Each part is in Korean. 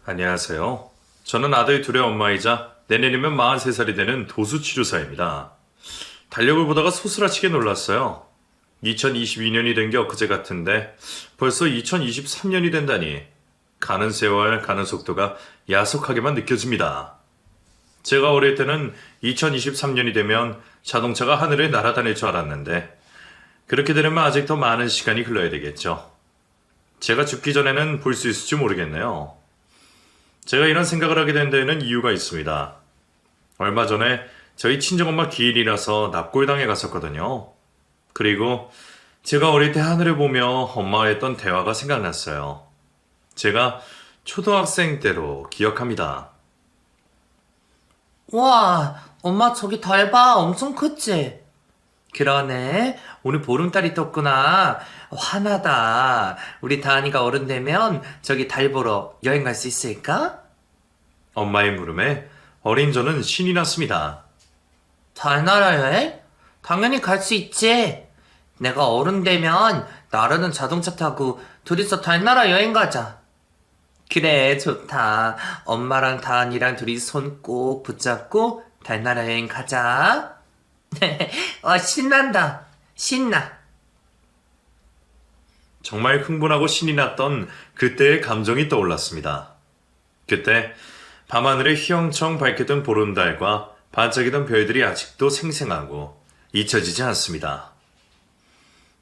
안녕하세요. 저는 아들 둘의 엄마이자 내년이면 43살이 되는 도수치료사입니다. 달력을 보다가 소스라치게 놀랐어요. 2022년이 된 게 엊그제 같은데 벌써 2023년이 된다니 가는 세월 가는 속도가 야속하게만 느껴집니다. 제가 어릴 때는 2023년이 되면 자동차가 하늘에 날아다닐 줄 알았는데 그렇게 되려면 아직 더 많은 시간이 흘러야 되겠죠. 제가 죽기 전에는 볼 수 있을지 모르겠네요. 제가 이런 생각을 하게 된 데에는 이유가 있습니다. 얼마 전에 저희 친정엄마 기일이라서 납골당에 갔었거든요. 그리고 제가 어릴 때 하늘을 보며 엄마와 했던 대화가 생각났어요. 제가 초등학생 때로 기억합니다. 와, 엄마 저기 달 봐. 엄청 컸지? 그러네. 오늘 보름달이 떴구나. 화나다. 우리 다은이가 어른 되면 저기 달 보러 여행 갈 수 있을까? 엄마의 물음에 어린 저는 신이 났습니다. 달나라 여행? 당연히 갈 수 있지. 내가 어른 되면 나르는 자동차 타고 둘이서 달나라 여행 가자. 그래, 좋다. 엄마랑 다은이랑 둘이 손 꼭 붙잡고 달나라 여행 가자. 신난다. 신나. 정말 흥분하고 신이 났던 그때의 감정이 떠올랐습니다. 그때 밤하늘에 휘영청 밝혔던 보름달과 반짝이던 별들이 아직도 생생하고 잊혀지지 않습니다.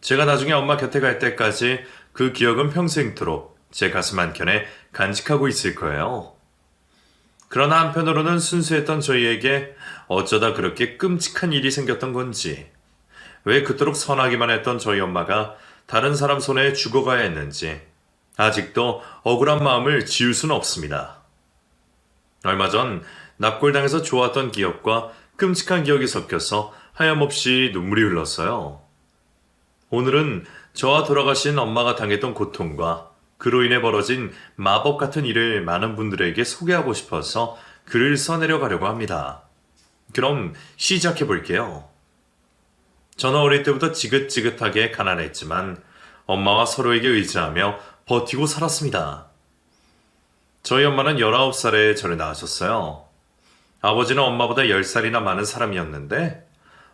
제가 나중에 엄마 곁에 갈 때까지 그 기억은 평생토록 제 가슴 한켠에 간직하고 있을 거예요. 그러나 한편으로는 순수했던 저희에게 어쩌다 그렇게 끔찍한 일이 생겼던 건지, 왜 그토록 선하기만 했던 저희 엄마가 다른 사람 손에 죽어가야 했는지 아직도 억울한 마음을 지울 수는 없습니다. 얼마 전 납골당에서 좋았던 기억과 끔찍한 기억이 섞여서 하염없이 눈물이 흘렀어요. 오늘은 저와 돌아가신 엄마가 당했던 고통과 그로 인해 벌어진 마법 같은 일을 많은 분들에게 소개하고 싶어서 글을 써내려가려고 합니다. 그럼 시작해 볼게요. 저는 어릴 때부터 지긋지긋하게 가난했지만 엄마와 서로에게 의지하며 버티고 살았습니다. 저희 엄마는 19살에 저를 낳으셨어요. 아버지는 엄마보다 10살이나 많은 사람이었는데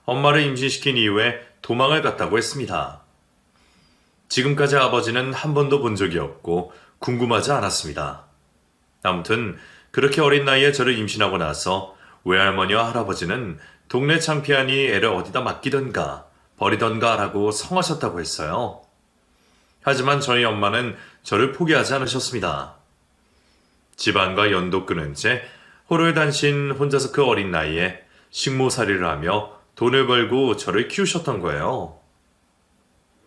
엄마를 임신시킨 이후에 도망을 갔다고 했습니다. 지금까지 아버지는 한 번도 본 적이 없고 궁금하지 않았습니다. 아무튼 그렇게 어린 나이에 저를 임신하고 나서 외할머니와 할아버지는 동네 창피하니 애를 어디다 맡기던가 버리던가 라고 성하셨다고 했어요. 하지만 저희 엄마는 저를 포기하지 않으셨습니다. 집안과 연도 끊은 채 호롤단신 혼자서 그 어린 나이에 식모살이를 하며 돈을 벌고 저를 키우셨던 거예요.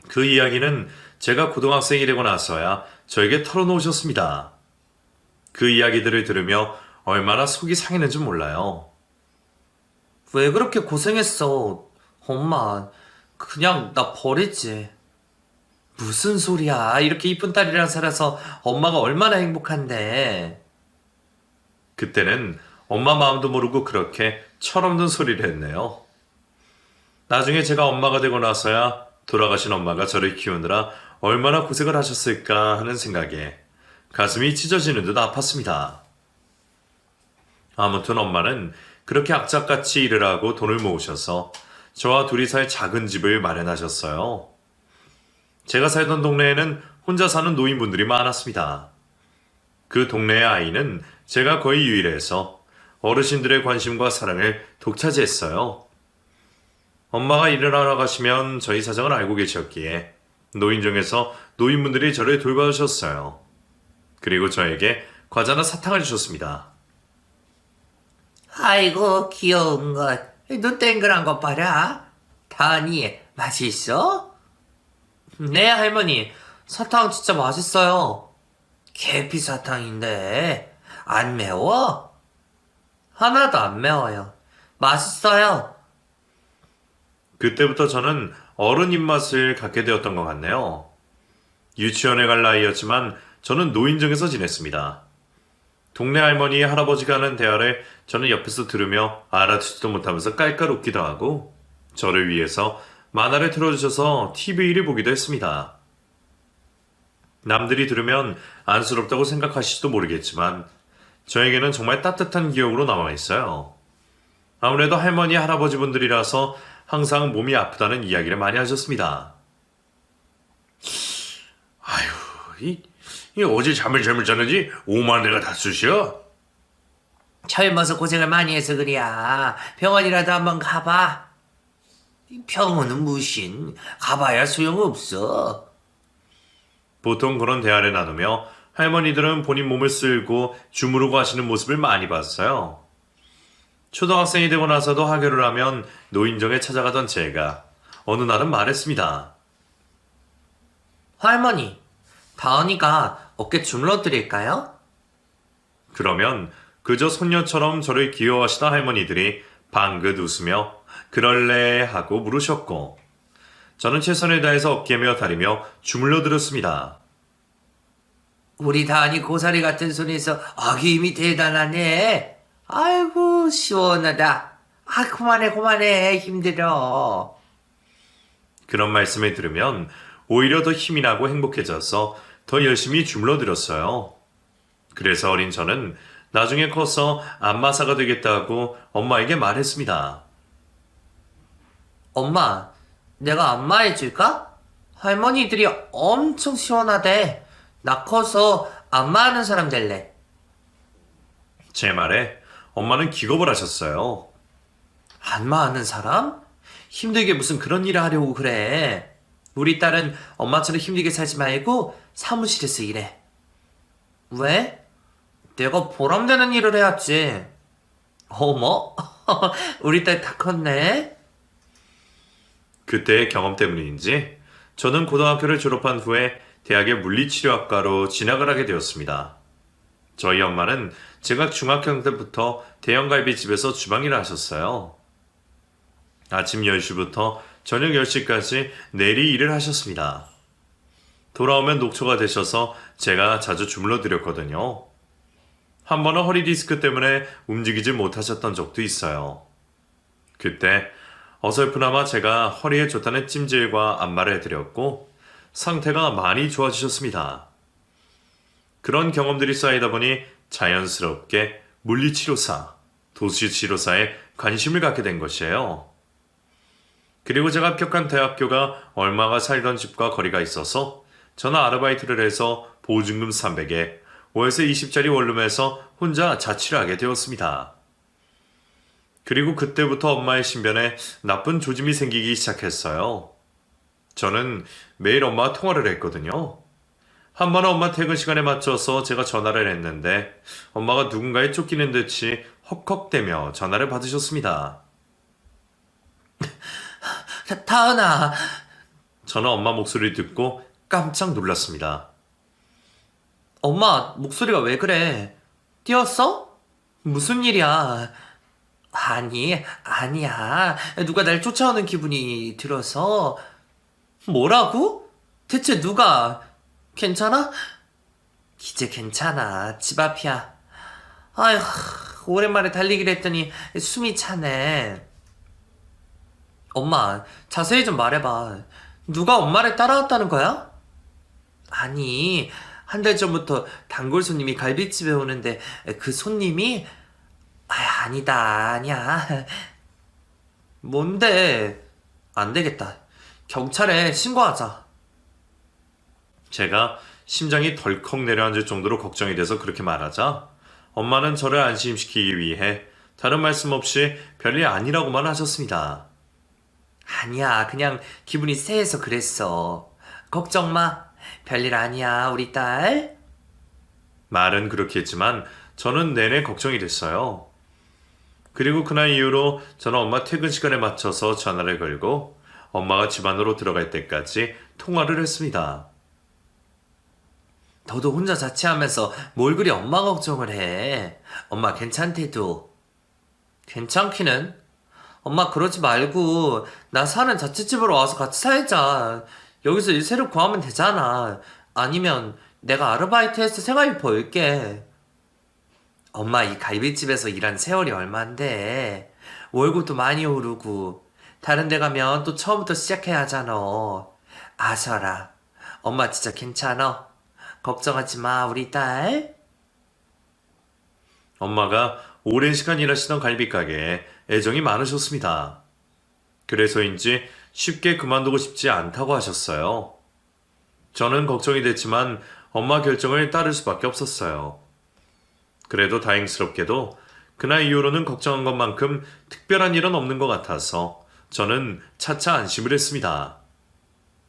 그 이야기는 제가 고등학생이 되고 나서야 저에게 털어놓으셨습니다. 그 이야기들을 들으며 얼마나 속이 상했는지 몰라요. 왜 그렇게 고생했어? 엄마, 그냥 나 버리지. 무슨 소리야. 이렇게 이쁜 딸이랑 살아서 엄마가 얼마나 행복한데. 그때는 엄마 마음도 모르고 그렇게 철없는 소리를 했네요. 나중에 제가 엄마가 되고 나서야 돌아가신 엄마가 저를 키우느라 얼마나 고생을 하셨을까 하는 생각에 가슴이 찢어지는 듯 아팠습니다. 아무튼 엄마는 그렇게 악착같이 일을 하고 돈을 모으셔서 저와 둘이 살 작은 집을 마련하셨어요. 제가 살던 동네에는 혼자 사는 노인분들이 많았습니다. 그 동네의 아이는 제가 거의 유일해서 어르신들의 관심과 사랑을 독차지했어요. 엄마가 일을 하러 가시면 저희 사정을 알고 계셨기에 노인정에서 노인분들이 저를 돌봐주셨어요. 그리고 저에게 과자나 사탕을 주셨습니다. 아이고, 귀여운 것. 눈 땡그란 것 봐라. 다은이, 맛있어? 네, 할머니. 사탕 진짜 맛있어요. 계피 사탕인데, 안 매워? 하나도 안 매워요. 맛있어요. 그때부터 저는 어른 입맛을 갖게 되었던 것 같네요. 유치원에 갈 나이였지만 저는 노인정에서 지냈습니다. 동네 할머니, 할아버지가 하는 대화를 저는 옆에서 들으며 알아듣지도 못하면서 깔깔 웃기도 하고 저를 위해서 만화를 틀어주셔서 TV를 보기도 했습니다. 남들이 들으면 안쓰럽다고 생각하실지도 모르겠지만 저에게는 정말 따뜻한 기억으로 남아 있어요. 아무래도 할머니, 할아버지 분들이라서 항상 몸이 아프다는 이야기를 많이 하셨습니다. 아휴, 이 어제 잠을 잘못 잤는지 오만 내가 다 쑤셔? 젊어서 고생을 많이 해서 그래야. 병원이라도 한번 가봐. 병원은 무신. 가봐야 소용없어. 보통 그런 대화를 나누며 할머니들은 본인 몸을 쓸고 주무르고 하시는 모습을 많이 봤어요. 초등학생이 되고 나서도 하교를 하면 노인정에 찾아가던 제가 어느 날은 말했습니다. 할머니, 다은이가 어깨 주물러 드릴까요? 그러면 그저 손녀처럼 저를 귀여워하시던 할머니들이 방긋 웃으며 그럴래 하고 물으셨고 저는 최선을 다해서 어깨며 다리며 주물러 드렸습니다. 우리 다은이 고사리 같은 손에서 아기 힘이 대단하네. 아이고 시원하다. 아 그만해 힘들어. 그런 말씀을 들으면 오히려 더 힘이 나고 행복해져서 더 열심히 주물러 드렸어요. 그래서 어린 저는 나중에 커서 안마사가 되겠다고 엄마에게 말했습니다. 엄마, 내가 안마해줄까? 할머니들이 엄청 시원하대. 나 커서 안마하는 사람 될래. 제 말에 엄마는 기겁을 하셨어요. 안마하는 사람? 힘들게 무슨 그런 일을 하려고 그래. 우리 딸은 엄마처럼 힘들게 살지 말고 사무실에서 일해. 왜? 내가 보람되는 일을 해야지. 어머? 우리 딸 다 컸네. 그때의 경험 때문인지 저는 고등학교를 졸업한 후에 대학의 물리치료학과로 진학을 하게 되었습니다. 저희 엄마는 제가 중학교 때부터 대형갈비집에서 주방일을 하셨어요. 아침 10시부터 저녁 10시까지 내리 일을 하셨습니다. 돌아오면 녹초가 되셔서 제가 자주 주물러 드렸거든요. 한 번은 허리 디스크 때문에 움직이지 못하셨던 적도 있어요. 그때 어설프나마 제가 허리에 좋다는 찜질과 안마를 해드렸고 상태가 많이 좋아지셨습니다. 그런 경험들이 쌓이다 보니 자연스럽게 물리치료사, 도시치료사에 관심을 갖게 된 것이에요. 그리고 제가 합격한 대학교가 얼마가 살던 집과 거리가 있어서 저는 아르바이트를 해서 보증금 300에 월세 20짜리 원룸에서 혼자 자취를 하게 되었습니다. 그리고 그때부터 엄마의 신변에 나쁜 조짐이 생기기 시작했어요. 저는 매일 엄마와 통화를 했거든요. 한 번은 엄마 퇴근 시간에 맞춰서 제가 전화를 했는데 엄마가 누군가에 쫓기는 듯이 헉헉대며 전화를 받으셨습니다. 다은아, 저는 엄마 목소리를 듣고 깜짝 놀랐습니다. 엄마 목소리가 왜 그래? 뛰었어? 무슨 일이야? 아니, 아니야. 누가 날 쫓아오는 기분이 들어서. 뭐라고? 대체 누가? 괜찮아? 이제 괜찮아. 집 앞이야. 아휴, 오랜만에 달리기를 했더니 숨이 차네. 엄마, 자세히 좀 말해봐. 누가 엄마를 따라왔다는 거야? 아니, 한 달 전부터 단골 손님이 갈비집에 오는데 그 손님이 아니다, 아니야. 뭔데? 안 되겠다. 경찰에 신고하자. 제가 심장이 덜컥 내려앉을 정도로 걱정이 돼서 그렇게 말하자 엄마는 저를 안심시키기 위해 다른 말씀 없이 별일 아니라고만 하셨습니다. 아니야, 그냥 기분이 쎄해서 그랬어. 걱정 마. 별일 아니야, 우리 딸. 말은 그렇게 했지만 저는 내내 걱정이 됐어요. 그리고 그날 이후로 저는 엄마 퇴근 시간에 맞춰서 전화를 걸고 엄마가 집 안으로 들어갈 때까지 통화를 했습니다. 너도 혼자 자취하면서 뭘 그리 엄마 걱정을 해. 엄마 괜찮대도. 괜찮기는? 엄마 그러지 말고 나 사는 자취집으로 와서 같이 살자. 여기서 일 새로 구하면 되잖아. 아니면 내가 아르바이트해서 생활비 벌게. 엄마 이 갈비집에서 일한 세월이 얼만데. 월급도 많이 오르고 다른 데 가면 또 처음부터 시작해야 하잖아. 아셔라. 엄마 진짜 괜찮아. 걱정하지 마, 우리 딸. 엄마가 오랜 시간 일하시던 갈비가게에 애정이 많으셨습니다. 그래서인지 쉽게 그만두고 싶지 않다고 하셨어요. 저는 걱정이 됐지만 엄마 결정을 따를 수밖에 없었어요. 그래도 다행스럽게도 그날 이후로는 걱정한 것만큼 특별한 일은 없는 것 같아서 저는 차차 안심을 했습니다.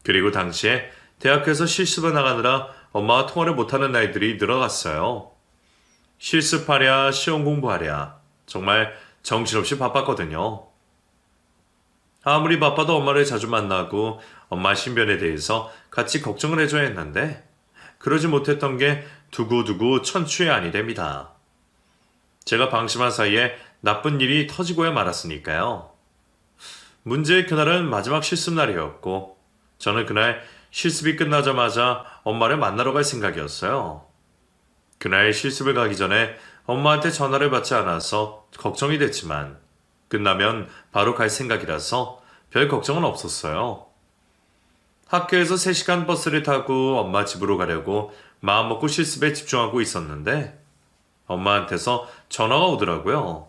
그리고 당시에 대학교에서 실습을 나가느라 엄마와 통화를 못하는 날들이 늘어갔어요. 실습하랴 시험 공부하랴 정말 정신없이 바빴거든요. 아무리 바빠도 엄마를 자주 만나고 엄마 신변에 대해서 같이 걱정을 해줘야 했는데 그러지 못했던 게 두고두고 천추의 안이 됩니다. 제가 방심한 사이에 나쁜 일이 터지고야 말았으니까요. 문제의 그날은 마지막 실습 날이었고 저는 그날 실습이 끝나자마자 엄마를 만나러 갈 생각이었어요. 그날 실습을 가기 전에 엄마한테 전화를 받지 않아서 걱정이 됐지만 끝나면 바로 갈 생각이라서 별 걱정은 없었어요. 학교에서 3시간 버스를 타고 엄마 집으로 가려고 마음먹고 실습에 집중하고 있었는데 엄마한테서 전화가 오더라고요.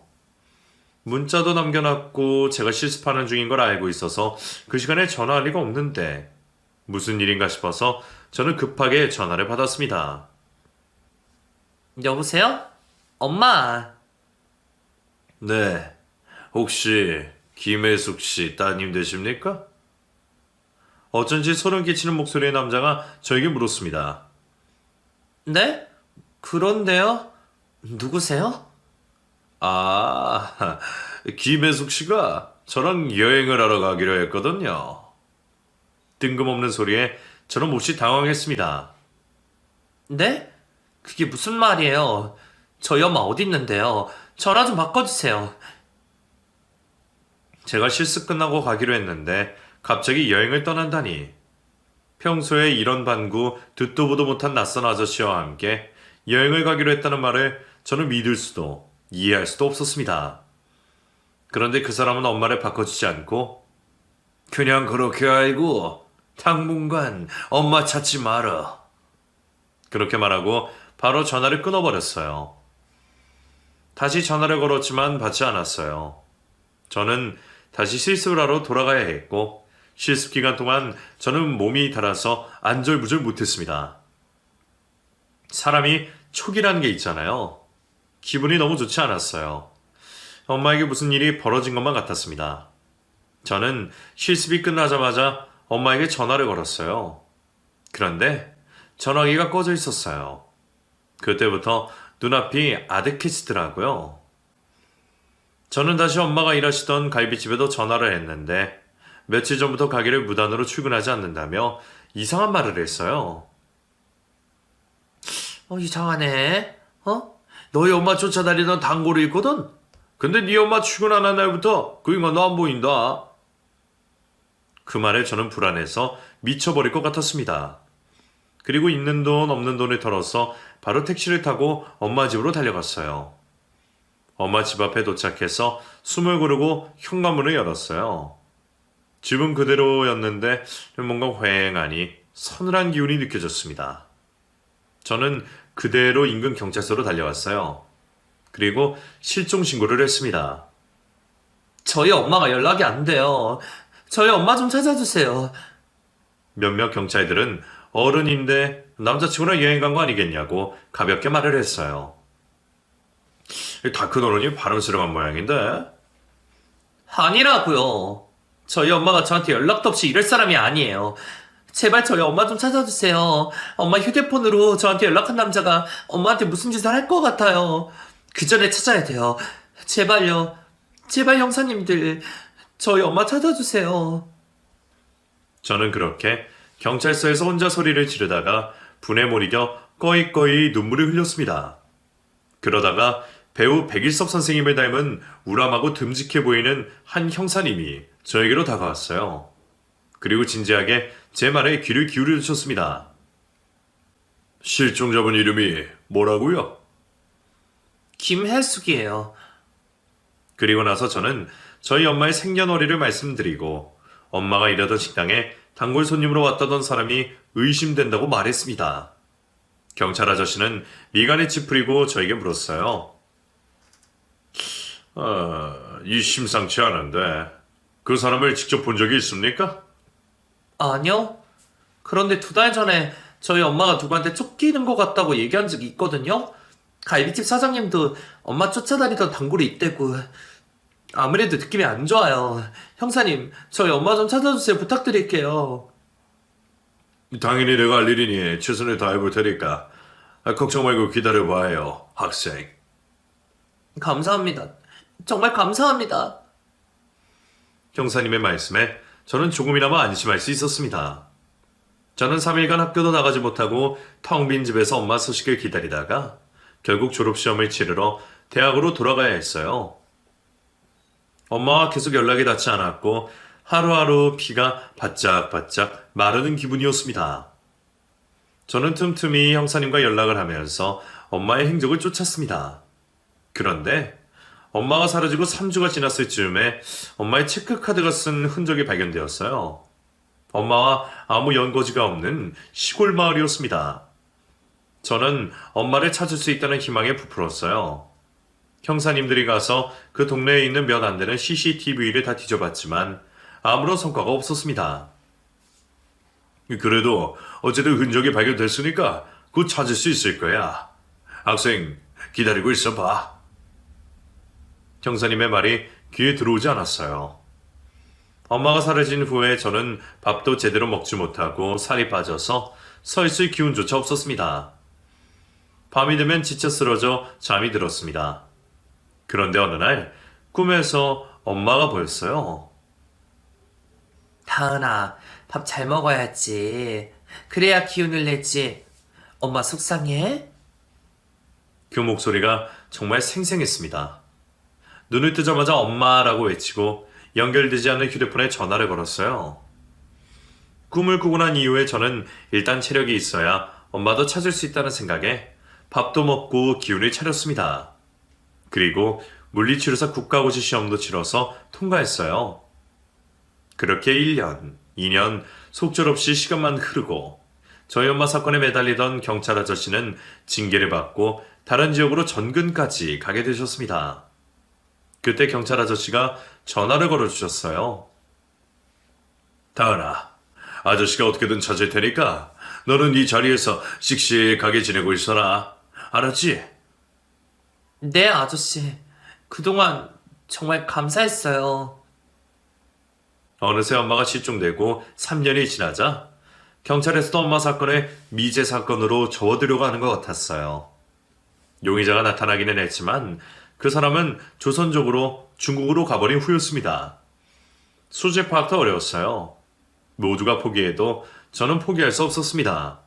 문자도 남겨놨고 제가 실습하는 중인 걸 알고 있어서 그 시간에 전화할 리가 없는데 무슨 일인가 싶어서 저는 급하게 전화를 받았습니다. 여보세요? 엄마. 네, 혹시 김혜숙 씨 따님 되십니까? 어쩐지 소름 끼치는 목소리의 남자가 저에게 물었습니다. 네? 그런데요? 누구세요? 아, 김혜숙 씨가 저랑 여행을 하러 가기로 했거든요. 뜬금없는 소리에 저는 몹시 당황했습니다. 네? 그게 무슨 말이에요? 저희 엄마 어디 있는데요? 전화 좀 바꿔주세요. 제가 실습 끝나고 가기로 했는데 갑자기 여행을 떠난다니. 평소에 이런 반구 듣도 보도 못한 낯선 아저씨와 함께 여행을 가기로 했다는 말을 저는 믿을 수도 이해할 수도 없었습니다. 그런데 그 사람은 엄마를 바꿔주지 않고 그냥 그렇게 알고 당분간 엄마 찾지 마라. 그렇게 말하고 바로 전화를 끊어버렸어요. 다시 전화를 걸었지만 받지 않았어요. 저는 다시 실습을 하러 돌아가야 했고 실습 기간 동안 저는 몸이 달아서 안절부절 못했습니다. 사람이 촉이라는 게 있잖아요. 기분이 너무 좋지 않았어요. 엄마에게 무슨 일이 벌어진 것만 같았습니다. 저는 실습이 끝나자마자 엄마에게 전화를 걸었어요. 그런데 전화기가 꺼져 있었어요. 그때부터 눈앞이 아득해지더라고요. 저는 다시 엄마가 일하시던 갈비집에도 전화를 했는데 며칠 전부터 가게를 무단으로 출근하지 않는다며 이상한 말을 했어요. 이상하네. 너희 엄마 쫓아다니던 단골이 있거든? 근데 네 엄마 출근 안 한 날부터 그 인간 너 안 보인다. 그 말에 저는 불안해서 미쳐버릴 것 같았습니다. 그리고 있는 돈 없는 돈을 털어서 바로 택시를 타고 엄마 집으로 달려갔어요. 엄마 집 앞에 도착해서 숨을 고르고 현관문을 열었어요. 집은 그대로였는데 뭔가 휑하니 서늘한 기운이 느껴졌습니다. 저는 그대로 인근 경찰서로 달려갔어요. 그리고 실종 신고를 했습니다. 저희 엄마가 연락이 안 돼요. 저희 엄마 좀 찾아주세요. 몇몇 경찰들은 어른인데 남자친구랑 여행 간 거 아니겠냐고 가볍게 말을 했어요. 다 큰 어른이 발음스러운 모양인데? 아니라고요. 저희 엄마가 저한테 연락도 없이 이럴 사람이 아니에요. 제발 저희 엄마 좀 찾아주세요. 엄마 휴대폰으로 저한테 연락한 남자가 엄마한테 무슨 짓을 할 것 같아요. 그 전에 찾아야 돼요. 제발요. 제발 형사님들 저희 엄마 찾아주세요. 저는 그렇게 경찰서에서 혼자 소리를 지르다가 분에 몰이겨 꺼이꺼이 눈물을 흘렸습니다. 그러다가 배우 백일섭 선생님을 닮은 우람하고 듬직해 보이는 한 형사님이 저에게로 다가왔어요. 그리고 진지하게 제 말에 귀를 기울여 주셨습니다. 실종자분 이름이 뭐라고요? 김혜숙이에요. 그리고 나서 저는 저희 엄마의 생년월일을 말씀드리고 엄마가 일하던 식당에 단골 손님으로 왔다던 사람이 의심된다고 말했습니다. 경찰 아저씨는 미간에 찌푸리고 저에게 물었어요. 이 심상치 않은데 그 사람을 직접 본 적이 있습니까? 아니요. 그런데 2달 전에 저희 엄마가 누구한테 쫓기는 것 같다고 얘기한 적이 있거든요. 갈비집 사장님도 엄마 쫓아다니던 단골이 있대고. 아무래도 느낌이 안 좋아요. 형사님, 저희 엄마 좀 찾아주세요. 부탁드릴게요. 당연히 내가 할 일이니 최선을 다해볼 테니까 걱정 말고 기다려봐요, 학생. 감사합니다. 정말 감사합니다. 형사님의 말씀에 저는 조금이나마 안심할 수 있었습니다. 저는 3일간 학교도 나가지 못하고 텅 빈 집에서 엄마 소식을 기다리다가 결국 졸업시험을 치르러 대학으로 돌아가야 했어요. 엄마와 계속 연락이 닿지 않았고 하루하루 피가 바짝바짝 마르는 기분이었습니다. 저는 틈틈이 형사님과 연락을 하면서 엄마의 행적을 쫓았습니다. 그런데 엄마가 사라지고 3주가 지났을 즈음에 엄마의 체크카드가 쓴 흔적이 발견되었어요. 엄마와 아무 연고지가 없는 시골 마을이었습니다. 저는 엄마를 찾을 수 있다는 희망에 부풀었어요. 형사님들이 가서 그 동네에 있는 몇 안 되는 CCTV를 다 뒤져봤지만 아무런 성과가 없었습니다. 그래도 어쨌든 흔적이 발견됐으니까 곧 찾을 수 있을 거야. 학생, 기다리고 있어봐. 형사님의 말이 귀에 들어오지 않았어요. 엄마가 사라진 후에 저는 밥도 제대로 먹지 못하고 살이 빠져서 서 있을 기운조차 없었습니다. 밤이 되면 지쳐 쓰러져 잠이 들었습니다. 그런데 어느 날 꿈에서 엄마가 보였어요. 다은아, 밥 잘 먹어야지. 그래야 기운을 내지. 엄마 속상해? 그 목소리가 정말 생생했습니다. 눈을 뜨자마자 엄마라고 외치고 연결되지 않는 휴대폰에 전화를 걸었어요. 꿈을 꾸고 난 이후에 저는 일단 체력이 있어야 엄마도 찾을 수 있다는 생각에 밥도 먹고 기운을 차렸습니다. 그리고 물리치료사 국가고시 시험도 치러서 통과했어요. 그렇게 1년, 2년 속절없이 시간만 흐르고 저희 엄마 사건에 매달리던 경찰 아저씨는 징계를 받고 다른 지역으로 전근까지 가게 되셨습니다. 그때 경찰 아저씨가 전화를 걸어주셨어요. 다은아, 아저씨가 어떻게든 찾을 테니까 너는 이 자리에서 씩씩하게 지내고 있어라. 알았지? 네, 아저씨. 그동안 정말 감사했어요. 어느새 엄마가 실종되고 3년이 지나자 경찰에서도 엄마 사건을 미제 사건으로 접어들려고 하는 것 같았어요. 용의자가 나타나기는 했지만 그 사람은 조선족으로 중국으로 가버린 후였습니다. 수재 파악도 어려웠어요. 모두가 포기해도 저는 포기할 수 없었습니다.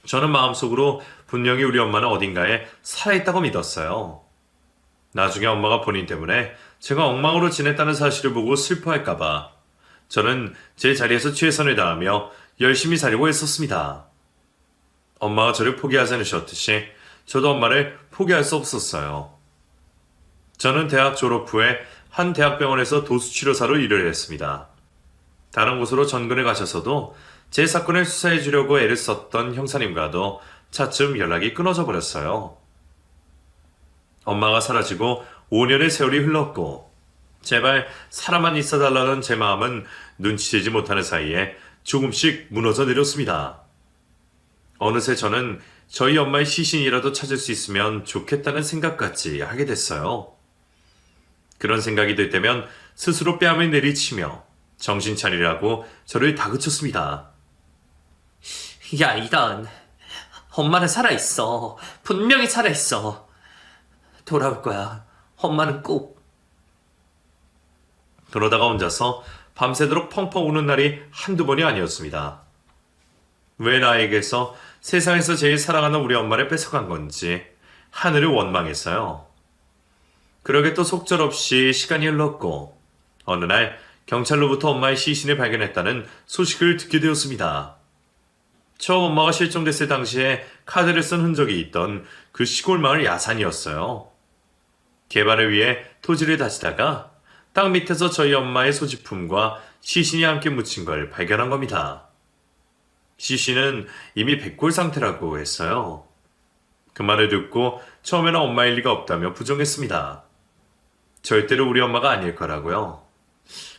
저는 마음속으로 분명히 우리 엄마는 어딘가에 살아있다고 믿었어요. 나중에 엄마가 본인 때문에 제가 엉망으로 지냈다는 사실을 보고 슬퍼할까봐 저는 제 자리에서 최선을 다하며 열심히 살려고 했었습니다. 엄마가 저를 포기하지 않으셨듯이 저도 엄마를 포기할 수 없었어요. 저는 대학 졸업 후에 한 대학병원에서 도수치료사로 일을 했습니다. 다른 곳으로 전근을 가셔서도 제 사건을 수사해 주려고 애를 썼던 형사님과도 차츰 연락이 끊어져 버렸어요. 엄마가 사라지고 5년의 세월이 흘렀고 제발 살아만 있어달라는 제 마음은 눈치채지 못하는 사이에 조금씩 무너져 내렸습니다. 어느새 저는 저희 엄마의 시신이라도 찾을 수 있으면 좋겠다는 생각까지 하게 됐어요. 그런 생각이 들 때면 스스로 뺨을 내리치며 정신 차리라고 저를 다그쳤습니다. 야, 이단. 엄마는 살아있어. 분명히 살아있어. 돌아올 거야. 엄마는 꼭. 그러다가 혼자서 밤새도록 펑펑 우는 날이 한두 번이 아니었습니다. 왜 나에게서 세상에서 제일 사랑하는 우리 엄마를 뺏어간 건지 하늘을 원망했어요. 그러게 또 속절없이 시간이 흘렀고 어느 날 경찰로부터 엄마의 시신을 발견했다는 소식을 듣게 되었습니다. 처음 엄마가 실종됐을 당시에 카드를 쓴 흔적이 있던 그 시골 마을 야산이었어요. 개발을 위해 토지를 다지다가 땅 밑에서 저희 엄마의 소지품과 시신이 함께 묻힌 걸 발견한 겁니다. C씨는 이미 백골 상태라고 했어요. 그 말을 듣고 처음에는 엄마일 리가 없다며 부정했습니다. 절대로 우리 엄마가 아닐 거라고요.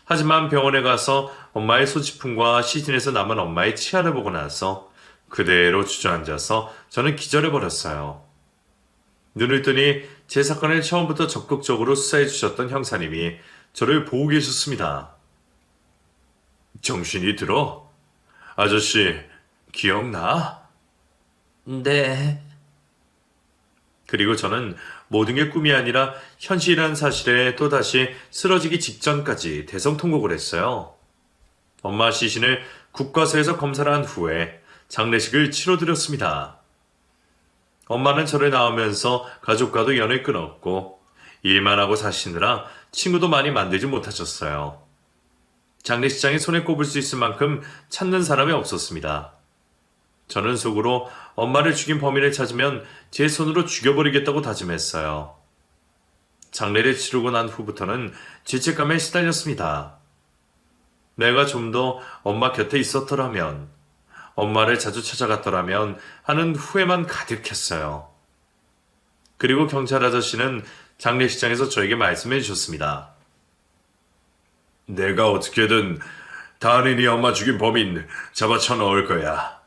하지만 병원에 가서 엄마의 소지품과 시신에서 남은 엄마의 치아를 보고 나서 그대로 주저앉아서 저는 기절해버렸어요. 눈을 뜨니 제 사건을 처음부터 적극적으로 수사해 주셨던 형사님이 저를 보고 계셨습니다. 정신이 들어? 아저씨, 기억나? 네. 그리고 저는 모든 게 꿈이 아니라 현실이라는 사실에 또다시 쓰러지기 직전까지 대성통곡을 했어요. 엄마 시신을 국과서에서 검사를 한 후에 장례식을 치러드렸습니다. 엄마는 저를 낳으면서 가족과도 연을 끊었고 일만 하고 사시느라 친구도 많이 만들지 못하셨어요. 장례식장에 손에 꼽을 수 있을 만큼 찾는 사람이 없었습니다. 저는 속으로 엄마를 죽인 범인을 찾으면 제 손으로 죽여버리겠다고 다짐했어요. 장례를 치르고 난 후부터는 죄책감에 시달렸습니다. 내가 좀 더 엄마 곁에 있었더라면, 엄마를 자주 찾아갔더라면 하는 후회만 가득했어요. 그리고 경찰 아저씨는 장례식장에서 저에게 말씀해 주셨습니다. 내가 어떻게든 다은이 엄마 죽인 범인 잡아쳐 넣을 거야.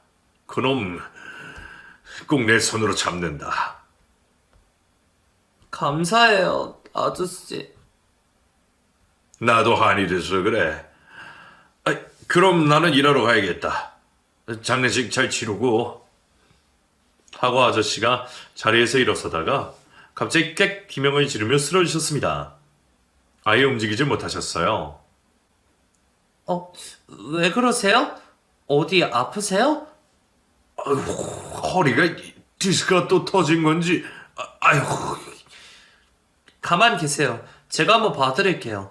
그놈 꼭 내 손으로 잡는다. 감사해요, 아저씨. 나도 한이 돼서 그래. 그럼 나는 일하러 가야겠다. 장례식 잘 치르고. 하고 아저씨가 자리에서 일어서다가 갑자기 꽥 비명을 지르며 쓰러지셨습니다. 아예 움직이지 못하셨어요. 왜 그러세요? 어디 아프세요? 허리가 디스크가 또 터진 건지. 아이고. 가만 계세요. 제가 한번 봐드릴게요.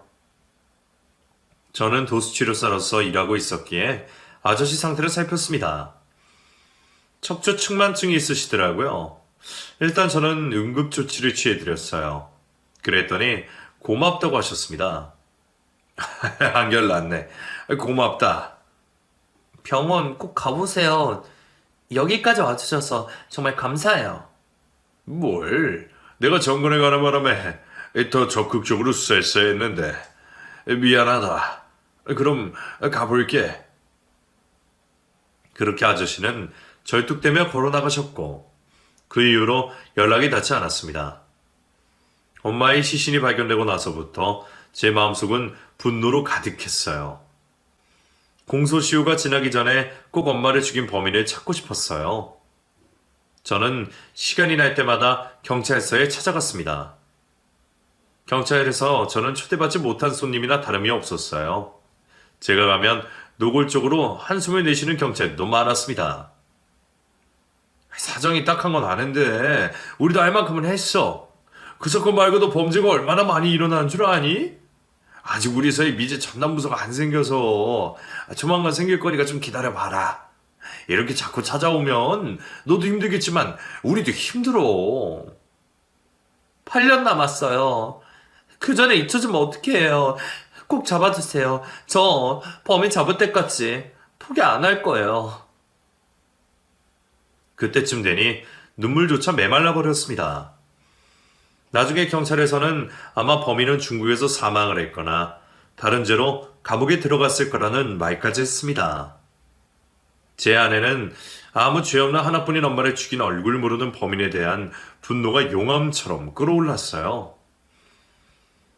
저는 도수치료사로서 일하고 있었기에 아저씨 상태를 살폈습니다. 척추 측만증이 있으시더라고요. 일단 저는 응급조치를 취해드렸어요. 그랬더니 고맙다고 하셨습니다. 한결 낫네. 고맙다. 병원 꼭 가보세요. 여기까지 와주셔서 정말 감사해요. 뭘? 내가 정근에 가는 바람에 더 적극적으로 수사했어야 했는데. 미안하다. 그럼 가볼게. 그렇게 아저씨는 절뚝대며 걸어나가셨고 그 이후로 연락이 닿지 않았습니다. 엄마의 시신이 발견되고 나서부터 제 마음속은 분노로 가득했어요. 공소시효가 지나기 전에 꼭 엄마를 죽인 범인을 찾고 싶었어요. 저는 시간이 날 때마다 경찰서에 찾아갔습니다. 경찰에서 저는 초대받지 못한 손님이나 다름이 없었어요. 제가 가면 노골적으로 한숨을 내쉬는 경찰도 많았습니다. 사정이 딱한 건 아는데 우리도 알 만큼은 했어. 그 사건 말고도 범죄가 얼마나 많이 일어나는 줄 아니? 아직 우리 사이 미제 전남부서가 안 생겨서 조만간 생길 거니까 좀 기다려봐라. 이렇게 자꾸 찾아오면 너도 힘들겠지만 우리도 힘들어. 8년 남았어요. 그 전에 잊혀지면 어떡해요. 꼭 잡아주세요. 저 범인 잡을 때까지 포기 안 할 거예요. 그때쯤 되니 눈물조차 메말라 버렸습니다. 나중에 경찰에서는 아마 범인은 중국에서 사망을 했거나 다른 죄로 감옥에 들어갔을 거라는 말까지 했습니다. 제 아내는 아무 죄 없는 하나뿐인 엄마를 죽인 얼굴 모르는 범인에 대한 분노가 용암처럼 끌어올랐어요.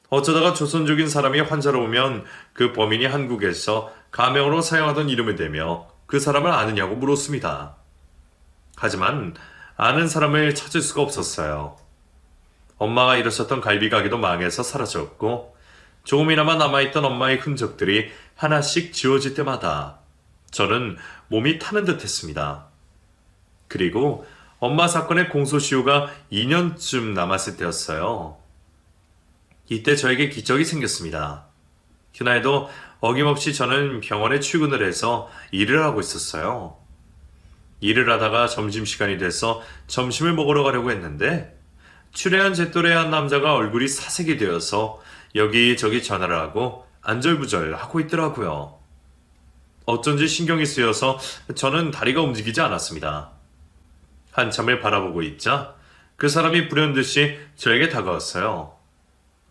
어쩌다가 조선족인 사람이 환자로 오면 그 범인이 한국에서 가명으로 사용하던 이름을 대며 그 사람을 아느냐고 물었습니다. 하지만 아는 사람을 찾을 수가 없었어요. 엄마가 일하셨던 갈비 가게도 망해서 사라졌고 조금이나마 남아있던 엄마의 흔적들이 하나씩 지워질 때마다 저는 몸이 타는 듯 했습니다. 그리고 엄마 사건의 공소시효가 2년쯤 남았을 때였어요. 이때 저에게 기적이 생겼습니다. 그날도 어김없이 저는 병원에 출근을 해서 일을 하고 있었어요. 일을 하다가 점심시간이 돼서 점심을 먹으러 가려고 했는데 출애한 제 또래 한 남자가 얼굴이 사색이 되어서 여기저기 전화를 하고 안절부절 하고 있더라고요. 어쩐지 신경이 쓰여서 저는 다리가 움직이지 않았습니다. 한참을 바라보고 있자 그 사람이 불현듯이 저에게 다가왔어요.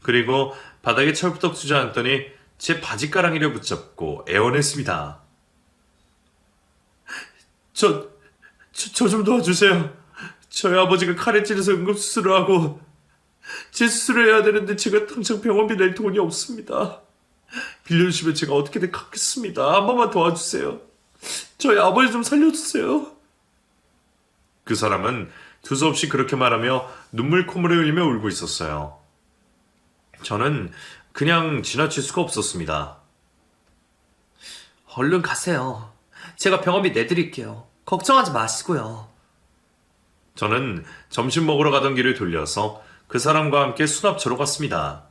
그리고 바닥에 철부덕 주저앉더니 제 바지가랑이를 붙잡고 애원했습니다. 저 좀 도와주세요. 저희 아버지가 칼에 찔려서 응급수술을 하고 제 수술을 해야 되는데 제가 당장 병원비 낼 돈이 없습니다. 빌려주시면 제가 어떻게든 갚겠습니다. 한 번만 도와주세요. 저희 아버지 좀 살려주세요. 그 사람은 두서없이 그렇게 말하며 눈물 콧물을 흘리며 울고 있었어요. 저는 그냥 지나칠 수가 없었습니다. 얼른 가세요. 제가 병원비 내드릴게요. 걱정하지 마시고요. 저는 점심 먹으러 가던 길을 돌려서 그 사람과 함께 수납처로 갔습니다.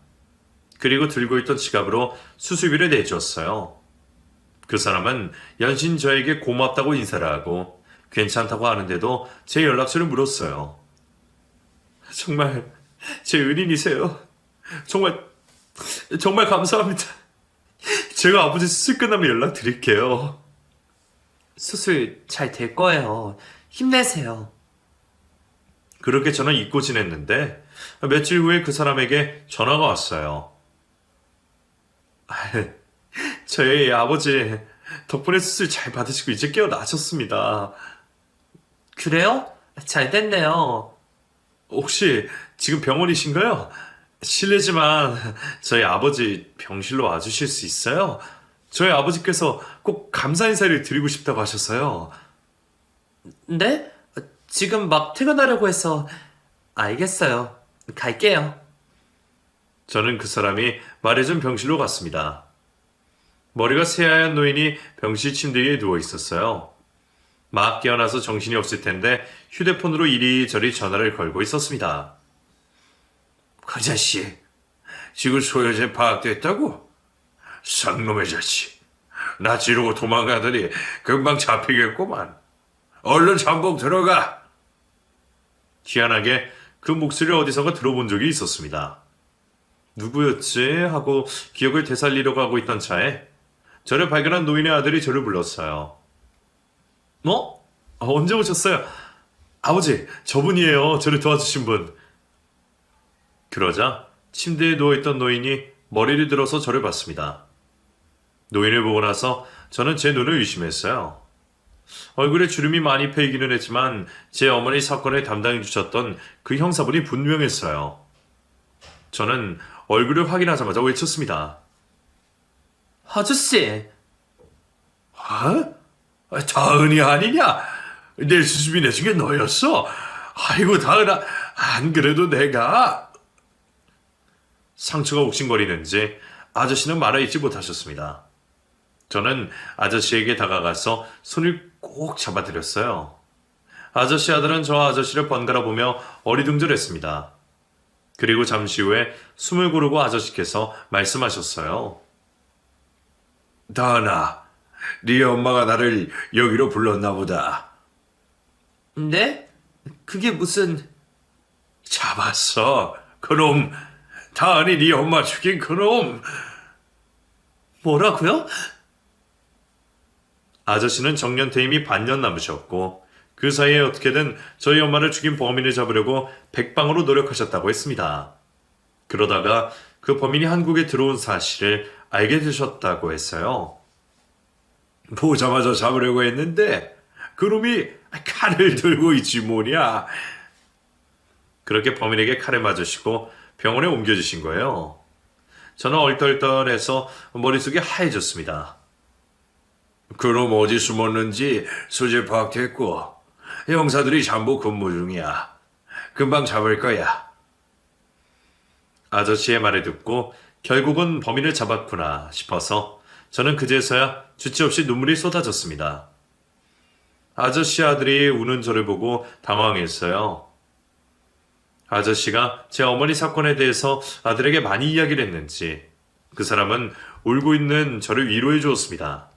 그리고 들고 있던 지갑으로 수술비를 내주었어요. 그 사람은 연신 저에게 고맙다고 인사를 하고 괜찮다고 하는데도 제 연락처를 물었어요. 정말 제 은인이세요. 정말 감사합니다. 제가 아버지 수술 끝나면 연락드릴게요. 수술 잘 될 거예요. 힘내세요. 그렇게 저는 잊고 지냈는데 며칠 후에 그 사람에게 전화가 왔어요. 저희 아버지 덕분에 수술 잘 받으시고 이제 깨어나셨습니다. 그래요? 잘 됐네요. 혹시 지금 병원이신가요? 실례지만 저희 아버지 병실로 와주실 수 있어요? 저희 아버지께서 꼭 감사 인사를 드리고 싶다고 하셔서요. 네? 지금 막 퇴근하려고 해서 알겠어요. 갈게요. 저는 그 사람이 말해준 병실로 갔습니다. 머리가 새하얀 노인이 병실 침대 위에 누워 있었어요. 막 깨어나서 정신이 없을 텐데 휴대폰으로 이리저리 전화를 걸고 있었습니다. 그 자식, 지금 소요제 파악됐다고? 쌍놈의 자식, 나 지르고 도망가더니 금방 잡히겠구만. 얼른 잠복 들어가. 희한하게 그 목소리를 어디선가 들어본 적이 있었습니다. 누구였지? 하고 기억을 되살리려고 하고 있던 차에 저를 발견한 노인의 아들이 저를 불렀어요. 언제 오셨어요? 아버지, 저분이에요. 저를 도와주신 분. 그러자 침대에 누워있던 노인이 머리를 들어서 저를 봤습니다. 노인을 보고 나서 저는 제 눈을 의심했어요. 얼굴에 주름이 많이 패이기는 했지만 제 어머니 사건을 담당해 주셨던 그 형사분이 분명했어요. 저는 얼굴을 확인하자마자 외쳤습니다. 아저씨, 다은이 아니냐? 내 수습이 내준 게 너였어? 아이고 다은아, 안 그래도 내가... 상처가 욱신거리는지 아저씨는 말을 잊지 못하셨습니다. 저는 아저씨에게 다가가서 손을 꼭 잡아드렸어요. 아저씨 아들은 저 아저씨를 번갈아 보며 어리둥절했습니다. 그리고 잠시 후에 숨을 고르고 아저씨께서 말씀하셨어요. 다은아, 네 엄마가 나를 여기로 불렀나 보다. 네? 그게 무슨... 잡았어. 그놈. 다은이 네 엄마 죽인 그놈. 뭐라고요? 아저씨는 정년 퇴임이 반년 남으셨고 그 사이에 어떻게든 저희 엄마를 죽인 범인을 잡으려고 백방으로 노력하셨다고 했습니다. 그러다가 그 범인이 한국에 들어온 사실을 알게 되셨다고 했어요. 보자마자 잡으려고 했는데 그놈이 칼을 들고 있지 뭐냐. 그렇게 범인에게 칼을 맞으시고 병원에 옮겨주신 거예요. 저는 얼떨떨해서 머릿속이 하얘졌습니다. 그놈 어디 숨었는지 소재 파악됐고 형사들이 잠복 근무 중이야. 금방 잡을 거야. 아저씨의 말을 듣고 결국은 범인을 잡았구나 싶어서 저는 그제서야 주체 없이 눈물이 쏟아졌습니다. 아저씨 아들이 우는 저를 보고 당황했어요. 아저씨가 제 어머니 사건에 대해서 아들에게 많이 이야기를 했는지 그 사람은 울고 있는 저를 위로해 주었습니다.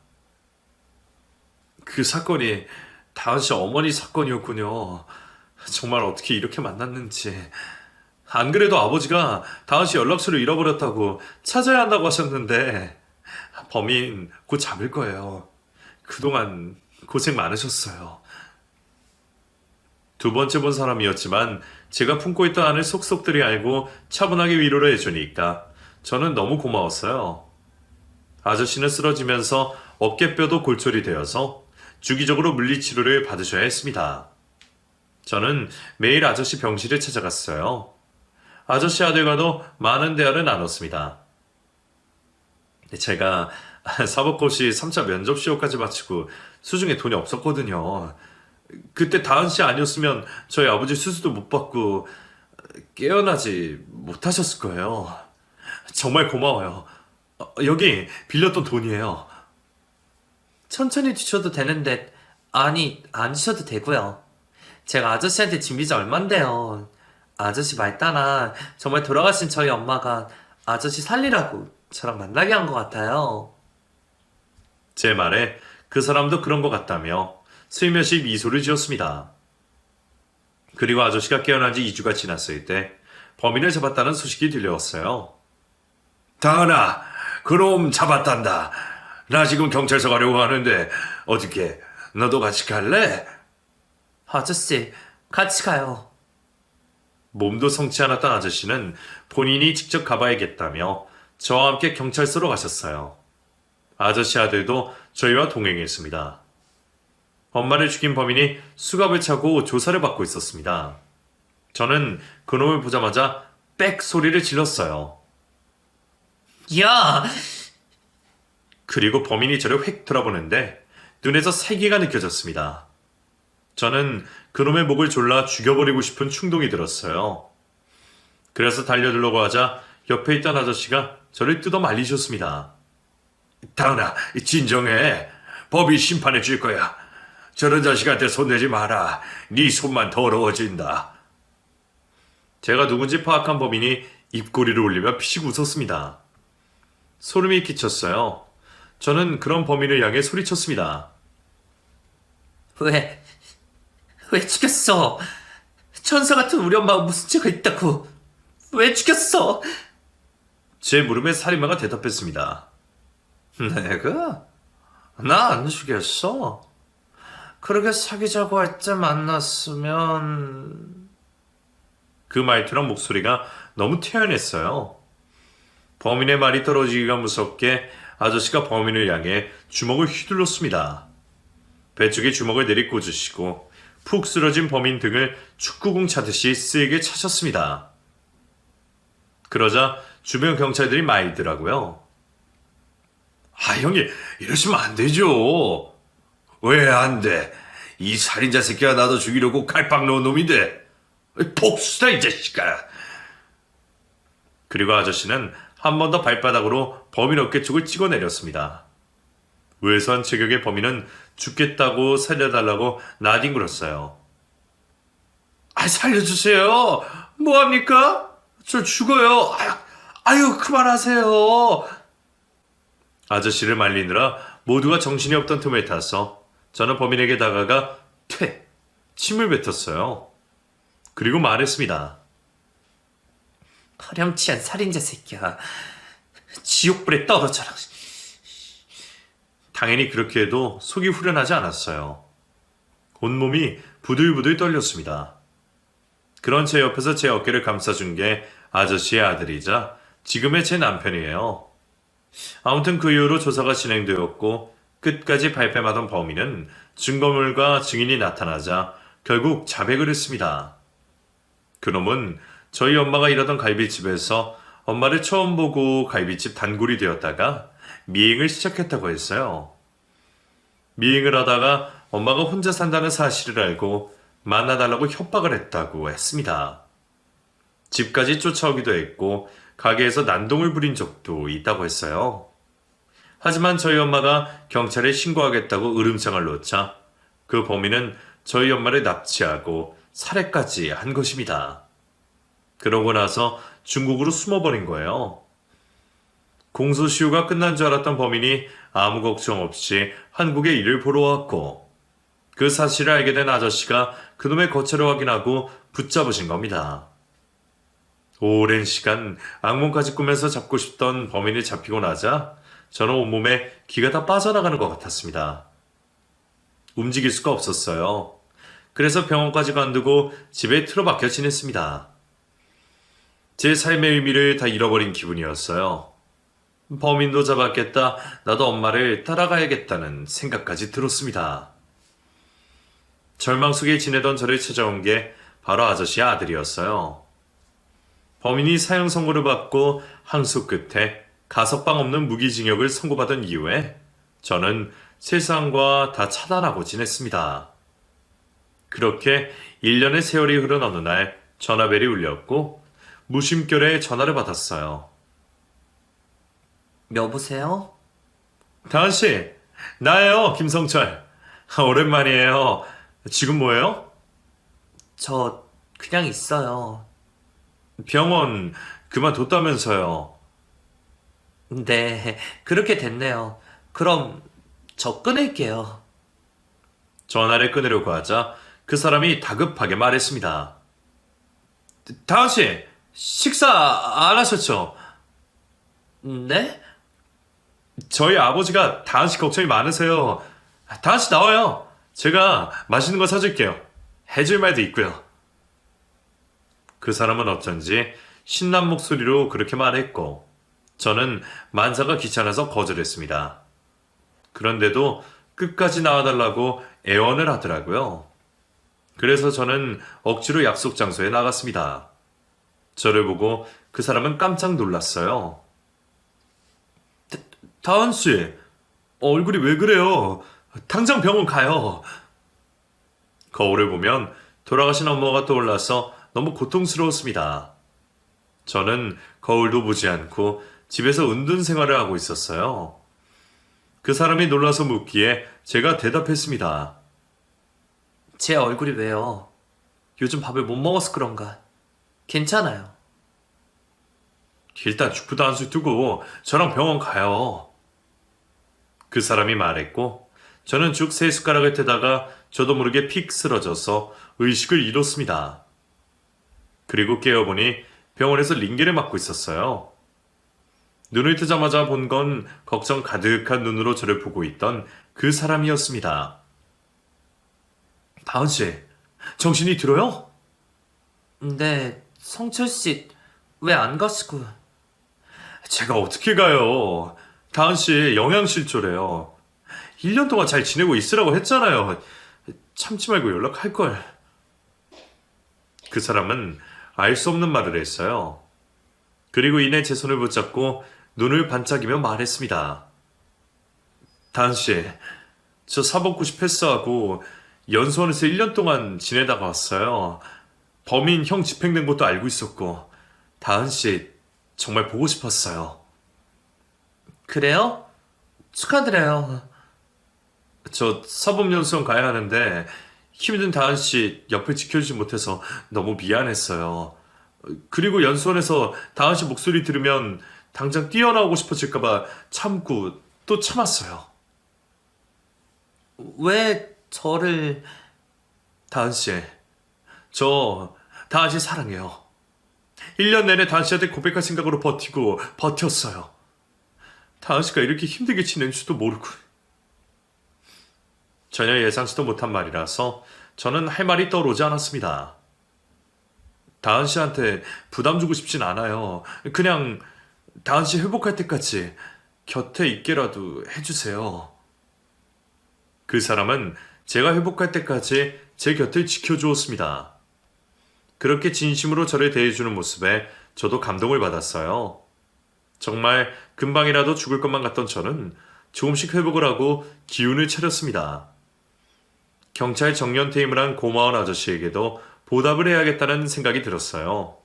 그 사건이 다은씨 어머니 사건이었군요. 정말 어떻게 이렇게 만났는지. 안 그래도 아버지가 다은씨 연락처를 잃어버렸다고 찾아야 한다고 하셨는데 범인 곧 잡을 거예요. 그동안 고생 많으셨어요. 두 번째 본 사람이었지만 제가 품고 있던 안을 속속들이 알고 차분하게 위로를 해주니까 저는 너무 고마웠어요. 아저씨는 쓰러지면서 어깨뼈도 골절이 되어서 주기적으로 물리치료를 받으셔야 했습니다. 저는 매일 아저씨 병실에 찾아갔어요. 아저씨 아들과도 많은 대화를 나눴습니다. 제가 사법고시 3차 면접 시험까지 마치고 수중에 돈이 없었거든요. 그때 다은 씨 아니었으면 저희 아버지 수술도 못 받고 깨어나지 못하셨을 거예요. 정말 고마워요. 여기 빌렸던 돈이에요. 천천히 드셔도 되는데, 아니, 안 드셔도 되고요. 제가 아저씨한테 진 빚이 얼만데요. 아저씨 말 따라 정말 돌아가신 저희 엄마가 아저씨 살리라고 저랑 만나게 한 것 같아요. 제 말에 그 사람도 그런 것 같다며 슬며시 미소를 지었습니다. 그리고 아저씨가 깨어난 지 2주가 지났을 때 범인을 잡았다는 소식이 들려왔어요. 다은아, 그놈 잡았단다. 나 지금 경찰서 가려고 하는데 어떻게 너도 같이 갈래? 아저씨, 같이 가요. 몸도 성치 않았던 아저씨는 본인이 직접 가봐야겠다며 저와 함께 경찰서로 가셨어요. 아저씨 아들도 저희와 동행했습니다. 엄마를 죽인 범인이 수갑을 차고 조사를 받고 있었습니다. 저는 그놈을 보자마자 빽 소리를 질렀어요. 야! 그리고 범인이 저를 휙 돌아보는데 눈에서 살기가 느껴졌습니다. 저는 그놈의 목을 졸라 죽여버리고 싶은 충동이 들었어요. 그래서 달려들려고 하자 옆에 있던 아저씨가 저를 뜯어 말리셨습니다. 다은아, 진정해. 법이 심판해 줄 거야. 저런 자식한테 손대지 마라. 네 손만 더러워진다. 제가 누군지 파악한 범인이 입꼬리를 올리며 피식 웃었습니다. 소름이 끼쳤어요. 저는 그런 범인을 향해 소리쳤습니다. 왜 죽였어? 천사 같은 우리 엄마가 무슨 죄가 있다고? 왜 죽였어? 제 물음에 살인마가 대답했습니다. 내가? 나 안 죽였어. 그렇게 사귀자고 할 때 만났으면... 그 말투랑 목소리가 너무 태연했어요. 범인의 말이 떨어지기가 무섭게 아저씨가 범인을 향해 주먹을 휘둘렀습니다. 배 쪽에 주먹을 내리꽂으시고 푹 쓰러진 범인 등을 축구공 차듯이 세게 차셨습니다. 그러자 주변 경찰들이 말더라고요. 아, 형님, 이러시면 안 되죠. 왜 안 돼? 이 살인자 새끼가 나도 죽이려고 칼빵 넣은 놈인데. 복수다, 이 자식아. 그리고 아저씨는 한 번 더 발바닥으로 범인 어깨 쪽을 찍어내렸습니다. 외소한 체격의 범인은 죽겠다고 살려달라고 나뒹굴었어요. 아, 살려주세요. 뭐합니까? 저 죽어요. 아유, 그만하세요. 아저씨를 말리느라 모두가 정신이 없던 틈을 타서 저는 범인에게 다가가 침을 뱉었어요. 그리고 말했습니다. 파렴치한 살인자 새끼야. 지옥불에 떨어져라. 당연히 그렇게 해도 속이 후련하지 않았어요. 온몸이 부들부들 떨렸습니다. 그런 제 옆에서 제 어깨를 감싸준 게 아저씨의 아들이자 지금의 제 남편이에요. 아무튼 그 이후로 조사가 진행되었고 끝까지 발뺌하던 범인은 증거물과 증인이 나타나자 결국 자백을 했습니다. 그놈은 저희 엄마가 일하던 갈비집에서 엄마를 처음 보고 갈비집 단골이 되었다가 미행을 시작했다고 했어요. 미행을 하다가 엄마가 혼자 산다는 사실을 알고 만나달라고 협박을 했다고 했습니다. 집까지 쫓아오기도 했고 가게에서 난동을 부린 적도 있다고 했어요. 하지만 저희 엄마가 경찰에 신고하겠다고 으름장을 놓자 그 범인은 저희 엄마를 납치하고 살해까지 한 것입니다. 그러고 나서 중국으로 숨어버린 거예요. 공소시효가 끝난 줄 알았던 범인이 아무 걱정 없이 한국에 일을 보러 왔고 그 사실을 알게 된 아저씨가 그놈의 거처를 확인하고 붙잡으신 겁니다. 오랜 시간 악몽까지 꾸면서 잡고 싶던 범인이 잡히고 나자 저는 온몸에 기가 다 빠져나가는 것 같았습니다. 움직일 수가 없었어요. 그래서 병원까지 간두고 집에 틀어박혀 지냈습니다. 제 삶의 의미를 다 잃어버린 기분이었어요. 범인도 잡았겠다. 나도 엄마를 따라가야겠다는 생각까지 들었습니다. 절망 속에 지내던 저를 찾아온 게 바로 아저씨의 아들이었어요. 범인이 사형 선고를 받고 항소 끝에 가석방 없는 무기징역을 선고받은 이후에 저는 세상과 다 차단하고 지냈습니다. 그렇게 1년의 세월이 흐른 어느 날 전화벨이 울렸고 무심결에 전화를 받았어요. 여보세요? 다은씨, 나예요, 김성철. 오랜만이에요. 지금 뭐예요? 저 그냥 있어요. 병원 그만뒀다면서요. 네, 그렇게 됐네요. 그럼 저 끊을게요. 전화를 끊으려고 하자 그 사람이 다급하게 말했습니다. 다은씨, 식사 안 하셨죠? 네? 저희 아버지가 다은씨 걱정이 많으세요. 다은씨 나와요. 제가 맛있는 거 사줄게요. 해줄 말도 있고요. 그 사람은 어쩐지 신난 목소리로 그렇게 말했고 저는 만사가 귀찮아서 거절했습니다. 그런데도 끝까지 나와달라고 애원을 하더라고요. 그래서 저는 억지로 약속 장소에 나갔습니다. 저를 보고 그 사람은 깜짝 놀랐어요. 다은씨, 얼굴이 왜 그래요? 당장 병원 가요. 거울을 보면 돌아가신 엄마가 떠올라서 너무 고통스러웠습니다. 저는 거울도 보지 않고 집에서 은둔 생활을 하고 있었어요. 그 사람이 놀라서 묻기에 제가 대답했습니다. 제 얼굴이 왜요? 요즘 밥을 못 먹어서 그런가? 괜찮아요. 일단 죽부도 한술 두고 저랑 병원 가요. 그 사람이 말했고 저는 죽 3숟가락을 대다가 저도 모르게 픽 쓰러져서 의식을 잃었습니다. 그리고 깨어보니 병원에서 링게를 맞고 있었어요. 눈을 뜨자마자 본 건 걱정 가득한 눈으로 저를 보고 있던 그 사람이었습니다. 다은씨, 정신이 들어요? 근데 성철 씨 왜 안 가시고? 제가 어떻게 가요? 다은씨 영양실조래요. 1년 동안 잘 지내고 있으라고 했잖아요. 참지 말고 연락할걸. 그 사람은 알 수 없는 말을 했어요. 그리고 이내 제 손을 붙잡고 눈을 반짝이며 말했습니다. 다은씨, 저 사법 90 패스하고 연수원에서 1년 동안 지내다가 왔어요. 범인 형 집행된 것도 알고 있었고 다은씨 정말 보고 싶었어요. 그래요? 축하드려요. 저 사법연수원 가야 하는데 힘든 다은씨 옆을 지켜주지 못해서 너무 미안했어요. 그리고 연수원에서 다은씨 목소리 들으면 당장 뛰어나오고 싶어질까봐 참고 또 참았어요. 왜 저를... 다은씨, 저 다은씨 사랑해요. 1년 내내 다은씨한테 고백할 생각으로 버텼어요. 다은씨가 이렇게 힘들게 지낸 줄도 모르고. 전혀 예상치도 못한 말이라서 저는 할 말이 떠오르지 않았습니다. 다은씨한테 부담 주고 싶진 않아요. 그냥 다은씨 회복할 때까지 곁에 있게라도 해주세요. 그 사람은 제가 회복할 때까지 제 곁을 지켜주었습니다. 그렇게 진심으로 저를 대해주는 모습에 저도 감동을 받았어요. 정말 금방이라도 죽을 것만 같던 저는 조금씩 회복을 하고 기운을 차렸습니다. 경찰 정년 퇴임을 한 고마운 아저씨에게도 보답을 해야겠다는 생각이 들었어요.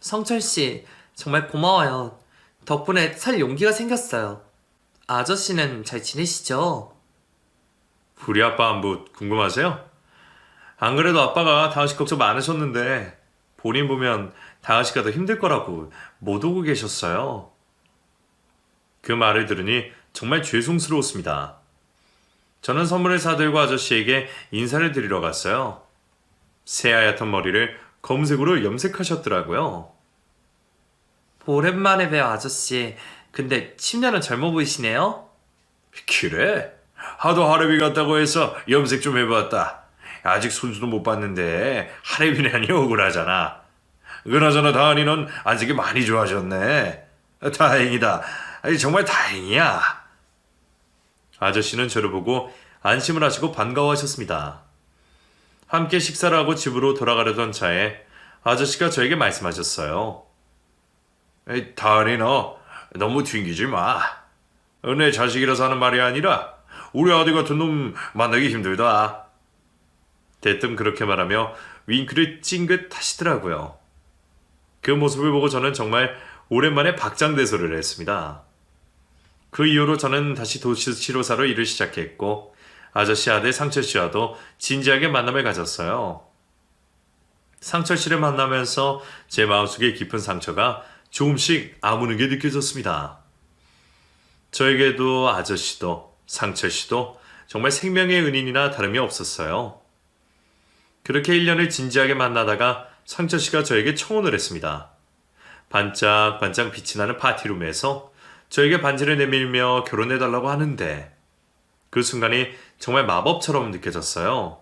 성철 씨 정말 고마워요. 덕분에 살 용기가 생겼어요. 아저씨는 잘 지내시죠? 우리 아빠 안부 궁금하세요? 안 그래도 아빠가 다은씨 걱정 많으셨는데 본인 보면 다은씨가 더 힘들 거라고 못 오고 계셨어요. 그 말을 들으니 정말 죄송스러웠습니다. 저는 선물을 사들고 아저씨에게 인사를 드리러 갔어요. 새하얗던 머리를 검은색으로 염색하셨더라고요. 오랜만에 봬요 아저씨. 근데 10년은 젊어 보이시네요? 그래? 하도 하레비 같다고 해서 염색 좀 해봤다. 아직 손수도 못 봤는데 하레비라니 억울하잖아. 그나저나 다은이 넌 안색이 많이 좋아졌네. 다행이다. 아니, 정말 다행이야. 아저씨는 저를 보고 안심을 하시고 반가워하셨습니다. 함께 식사를 하고 집으로 돌아가려던 차에 아저씨가 저에게 말씀하셨어요. 에이, 다은이 너 너무 튕기지 마. 내 자식이라서 하는 말이 아니라 우리 아들 같은 놈 만나기 힘들다. 대뜸 그렇게 말하며 윙크를 찡긋 하시더라고요. 그 모습을 보고 저는 정말 오랜만에 박장대소를 했습니다. 그 이후로 저는 다시 도시치료사로 일을 시작했고 아저씨 아들 상철 씨와도 진지하게 만남을 가졌어요. 상철 씨를 만나면서 제 마음속에 깊은 상처가 조금씩 아무는 게 느껴졌습니다. 저에게도 아저씨도 상철 씨도 정말 생명의 은인이나 다름이 없었어요. 그렇게 1년을 진지하게 만나다가 상철 씨가 저에게 청혼을 했습니다. 반짝반짝 빛이 나는 파티룸에서 저에게 반지를 내밀며 결혼해달라고 하는데 그 순간이 정말 마법처럼 느껴졌어요.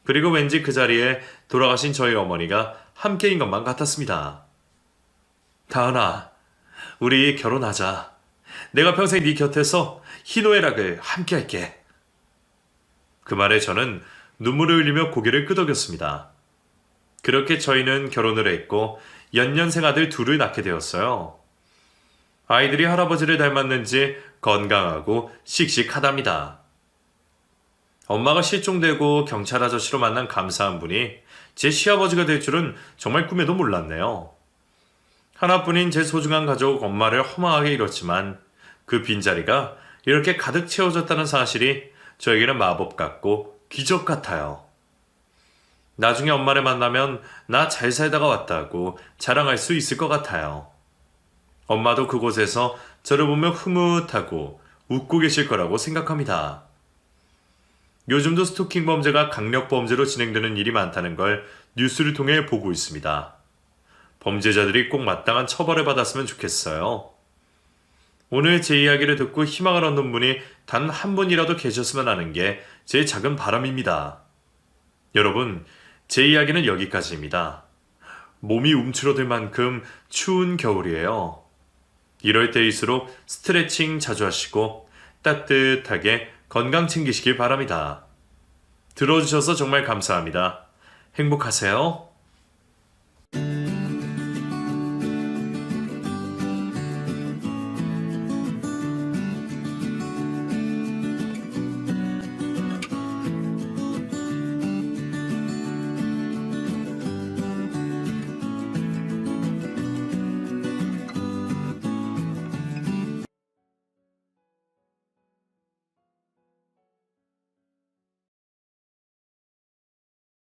그리고 왠지 그 자리에 돌아가신 저희 어머니가 함께인 것만 같았습니다. 다은아, 우리 결혼하자. 내가 평생 네 곁에서 희노애락을 함께할게. 그 말에 저는 눈물을 흘리며 고개를 끄덕였습니다. 그렇게 저희는 결혼을 했고 연년생 아들 둘을 낳게 되었어요. 아이들이 할아버지를 닮았는지 건강하고 씩씩하답니다. 엄마가 실종되고 경찰 아저씨로 만난 감사한 분이 제 시아버지가 될 줄은 정말 꿈에도 몰랐네요. 하나뿐인 제 소중한 가족 엄마를 허망하게 잃었지만 그 빈자리가 이렇게 가득 채워졌다는 사실이 저에게는 마법 같고 기적 같아요. 나중에 엄마를 만나면 나 잘 살다가 왔다고 자랑할 수 있을 것 같아요. 엄마도 그곳에서 저를 보며 흐뭇하고 웃고 계실 거라고 생각합니다. 요즘도 스토킹 범죄가 강력 범죄로 진행되는 일이 많다는 걸 뉴스를 통해 보고 있습니다. 범죄자들이 꼭 마땅한 처벌을 받았으면 좋겠어요. 오늘 제 이야기를 듣고 희망을 얻는 분이 단 한 분이라도 계셨으면 하는 게 제 작은 바람입니다. 여러분, 제 이야기는 여기까지입니다. 몸이 움츠러들 만큼 추운 겨울이에요. 이럴 때일수록 스트레칭 자주 하시고 따뜻하게 건강 챙기시길 바랍니다. 들어주셔서 정말 감사합니다. 행복하세요.